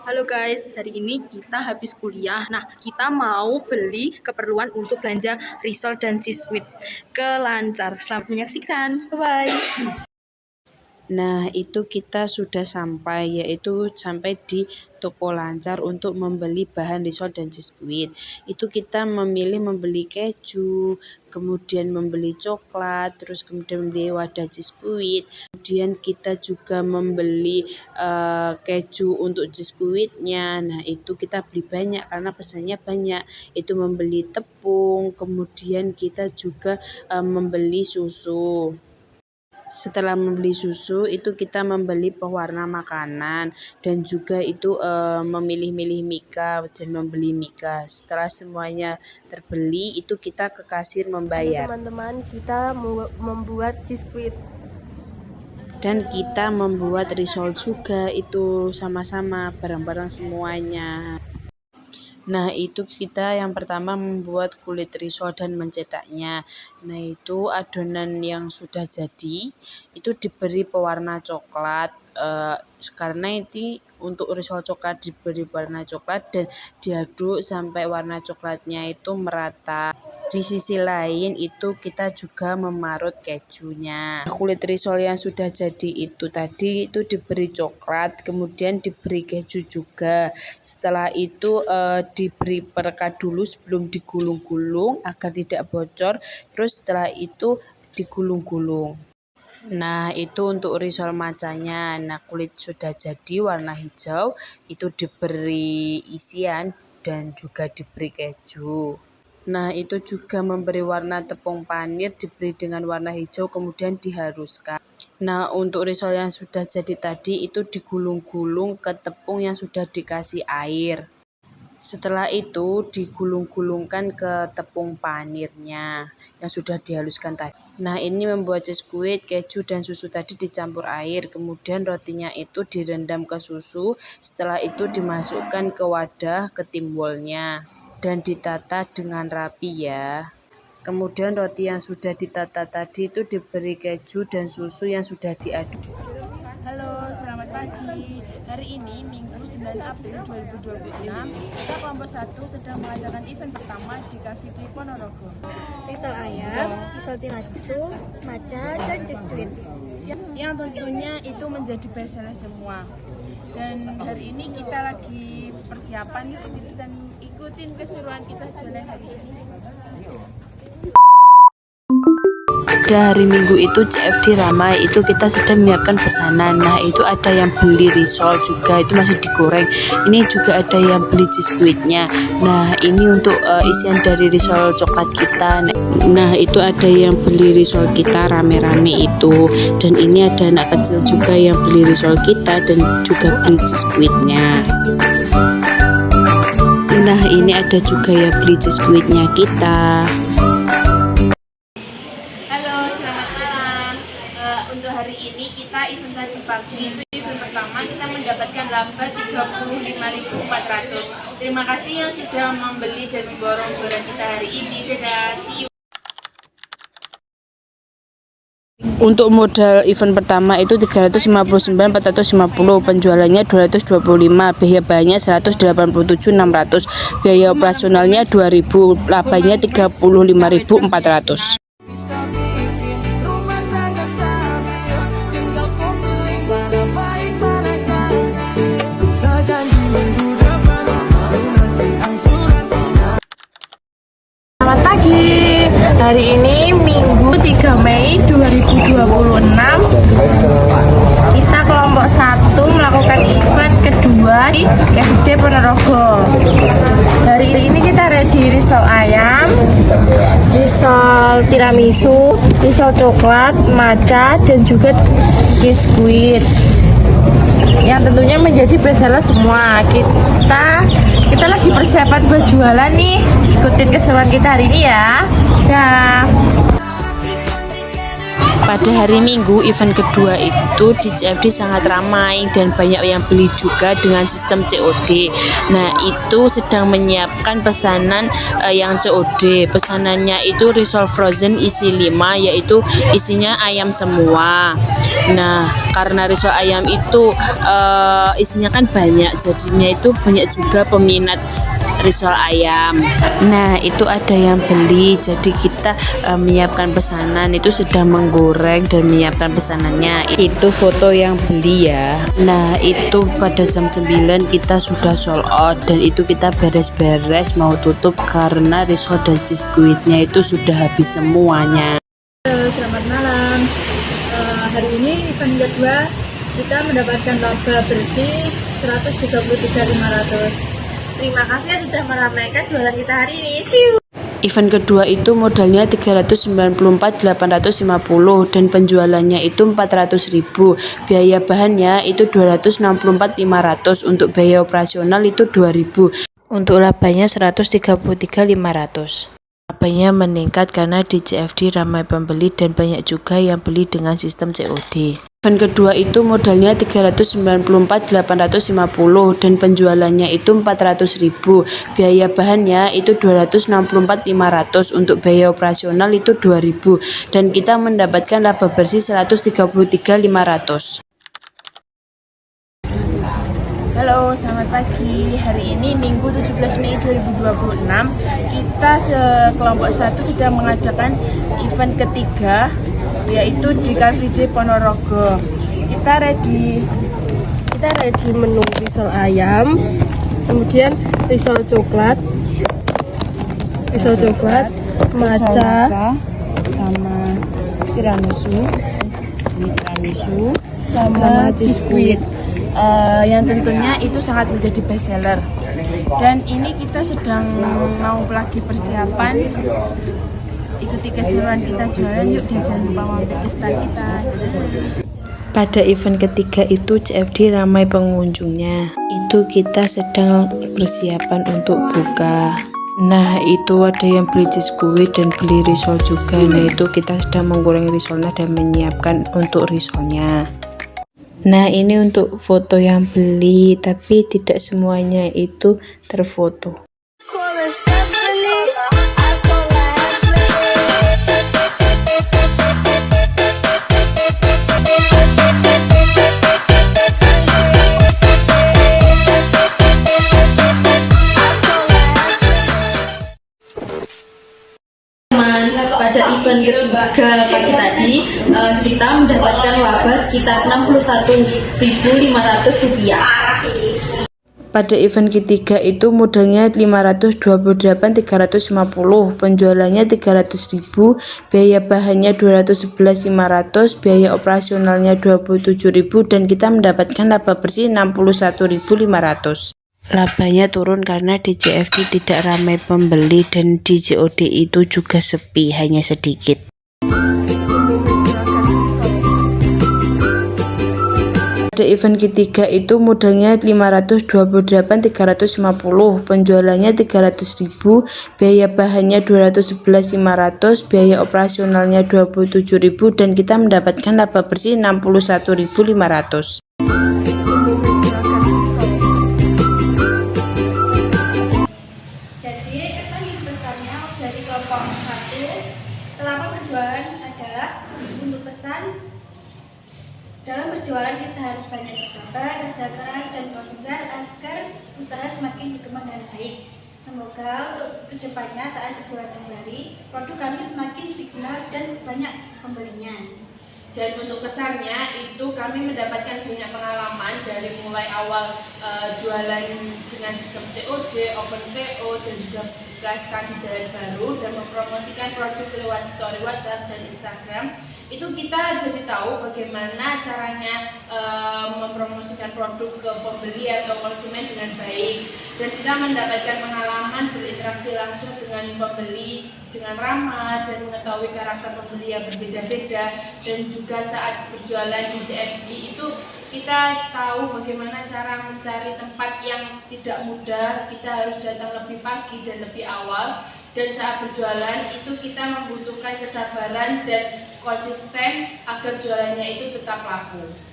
Halo guys, hari ini kita habis kuliah. Nah, kita mau beli keperluan untuk belanja risol dan biskuit ke Lancar. Selamat menyaksikan. Bye-bye. Nah, itu kita sudah sampai, yaitu sampai di toko Lancar untuk membeli bahan risol dan biskuit. Itu kita membeli keju, kemudian membeli coklat, terus kemudian membeli wadah biskuit. Kemudian kita juga membeli keju untuk biskuitnya. Nah, itu kita beli banyak karena pesannya banyak. Itu membeli tepung, kemudian kita juga membeli susu. Setelah membeli susu, itu kita membeli pewarna makanan dan juga itu memilih-milih mika dan membeli mika. Setelah semuanya terbeli, itu kita ke kasir membayar. Teman-teman, kita membuat biskuit Dan kita membuat risol juga, itu sama-sama bareng-bareng semuanya. Nah, itu kita yang pertama membuat kulit risol dan mencetaknya. Nah, itu adonan yang sudah jadi itu diberi pewarna coklat, karena itu untuk risol coklat diberi warna coklat dan diaduk sampai warna coklatnya itu merata. Di sisi lain itu kita juga memarut kejunya. Kulit risol yang sudah jadi itu tadi itu diberi coklat, kemudian diberi keju juga. Setelah itu diberi perekat dulu sebelum digulung-gulung agar tidak bocor. Terus setelah itu digulung-gulung. Nah, itu untuk risol macanya. Nah, kulit sudah jadi warna hijau, itu diberi isian dan juga diberi keju. Nah, itu juga memberi warna tepung panir, diberi dengan warna hijau, kemudian dihaluskan. Nah, untuk risol yang sudah jadi tadi itu digulung-gulung ke tepung yang sudah dikasih air. Setelah itu digulung-gulungkan ke tepung panirnya yang sudah dihaluskan tadi. Nah, ini membuat biskuit, keju, dan susu tadi dicampur air. Kemudian rotinya itu direndam ke susu. Setelah itu dimasukkan ke wadah ke timbulnya dan ditata dengan rapi ya. Kemudian roti yang sudah ditata tadi itu diberi keju dan susu yang sudah diaduk. Halo, selamat pagi. Hari ini Minggu 9 April 2026, kita kelompok 1 sedang mengadakan event pertama di Cafe di Ponorogo. risol ayam, risol tiramisu, matcha, dan biskuit. Yang tentunya itu menjadi bestseller semua. Dan hari ini kita lagi persiapan dan ikutin keseruan kita jualan hari ini. Pada hari Minggu itu CFD ramai, itu kita sedang menyiapkan pesanan. Nah, itu ada yang beli risol juga, itu masih digoreng. Ini juga ada yang beli biskuitnya. Nah, ini untuk isian dari risol coklat kita. Nah, itu ada yang beli risol kita rame-rame itu. Dan ini ada anak kecil juga yang beli risol kita dan juga beli biskuitnya. Nah, ini ada juga yang beli biskuitnya kita. Untuk hari ini kita event tadi pagi itu event pertama kita mendapatkan laba 35.400. Terima kasih yang sudah membeli dan memborong jualan kita hari ini. Dadah, see you. Untuk modal event pertama itu 359.450, penjualannya 225, biaya bahannya 187.600, biaya operasionalnya 2.000, labanya 35.400. Selamat pagi. Hari ini Minggu 3 Mei 2026. Kita kelompok 1 melakukan event kedua di KFD Ponorogo. Hari ini kita ready risol ayam, risol tiramisu, risol coklat, matcha, dan juga biskuit. Yang tentunya menjadi bestseller semua. Kita lagi persiapan buat jualan nih. Ikutin keseruan kita hari ini ya. Dah. Pada hari Minggu, event kedua itu di CFD sangat ramai dan banyak yang beli juga dengan sistem COD. Nah, itu sedang menyiapkan pesanan yang COD. Pesanannya itu risol frozen isi 5, yaitu isinya ayam semua. Nah, karena risol ayam itu isinya kan banyak, jadinya itu banyak juga peminat risol ayam. Nah, itu ada yang beli, jadi kita menyiapkan pesanan, itu sedang menggoreng dan menyiapkan pesanannya. Itu foto yang beli ya. Nah, itu pada jam 9 kita sudah sold out dan itu kita beres-beres mau tutup karena risol dan cheese squidnya itu sudah habis semuanya. Selamat malam. Hari ini event kedua kita mendapatkan laba bersih 133.500. Terima kasih sudah meramaikan jualan kita hari ini. Event kedua itu modalnya 394.850 dan penjualannya itu 400.000. Biaya bahannya itu 264.500. Untuk biaya operasional itu 2.000. Untuk labanya 133.500. Labanya meningkat karena di CFD ramai pembeli dan banyak juga yang beli dengan sistem COD. Event kedua itu modalnya 394.850 dan penjualannya itu 400.000. Biaya bahannya itu 264.500. Untuk biaya operasional itu 2.000 dan kita mendapatkan laba bersih 133.500. Halo, selamat pagi. Hari ini Minggu 17 Mei 2026, kita sekelompok 1 sedang mengadakan event ketiga, yaitu di Car Free Day Ponorogo. Kita ready menu risol ayam, kemudian risol coklat, matcha, sama tiramisu, sama cheese squid. Yang tentunya itu sangat menjadi best seller. Dan ini kita sedang mau lagi persiapan, ikuti keseruan kita jualan yuk, dan jangan lupa mampir ke stand kita. Pada event ketiga itu CFD ramai pengunjungnya. Itu kita sedang persiapan untuk buka. Nah, itu ada yang beli cheese squid dan beli risol juga. Nah, itu kita sedang menggoreng risolnya dan menyiapkan untuk risolnya. Nah, ini untuk foto yang beli, tapi tidak semuanya itu terfoto. Pada event ketiga pagi tadi kita mendapatkan laba sekitar Rp61.500. Pada event ketiga itu modalnya 528.350, penjualannya 300.000, biaya bahannya 211.500, biaya operasionalnya 27.000 dan kita mendapatkan laba bersih 61.500. Labanya turun karena di CFD tidak ramai pembeli dan di COD itu juga sepi, hanya sedikit. Pada event ketiga itu modalnya 528.350, penjualannya 300.000, biaya bahannya 211.500, biaya operasionalnya 27.000 dan kita mendapatkan laba bersih 61.500. Dari kelompok 1 selama berjualan adalah untuk pesan. Dalam berjualan kita harus banyak bersabar, kerja keras dan konsisten agar usaha semakin berkembang dan baik. Semoga untuk kedepannya saat berjualan kembali, produk kami semakin dikenal dan banyak pembelinya. Dan untuk kesannya itu kami mendapatkan banyak pengalaman dari mulai awal jualan dengan sistem COD, Open PO dan juga KSK di Jalan Baru dan mempromosikan produk lewat story WhatsApp dan Instagram. Itu kita jadi tahu bagaimana caranya mempromosikan produk ke pembeli atau konsumen dengan baik, dan kita mendapatkan pengalaman berinteraksi langsung dengan pembeli dengan ramah dan mengetahui karakter pembeli yang berbeda-beda. Dan juga saat berjualan di CFD itu kita tahu bagaimana cara mencari tempat yang tidak mudah, kita harus datang lebih pagi dan lebih awal Dan saat berjualan itu kita membutuhkan kesabaran dan konsisten agar jualannya itu tetap laku.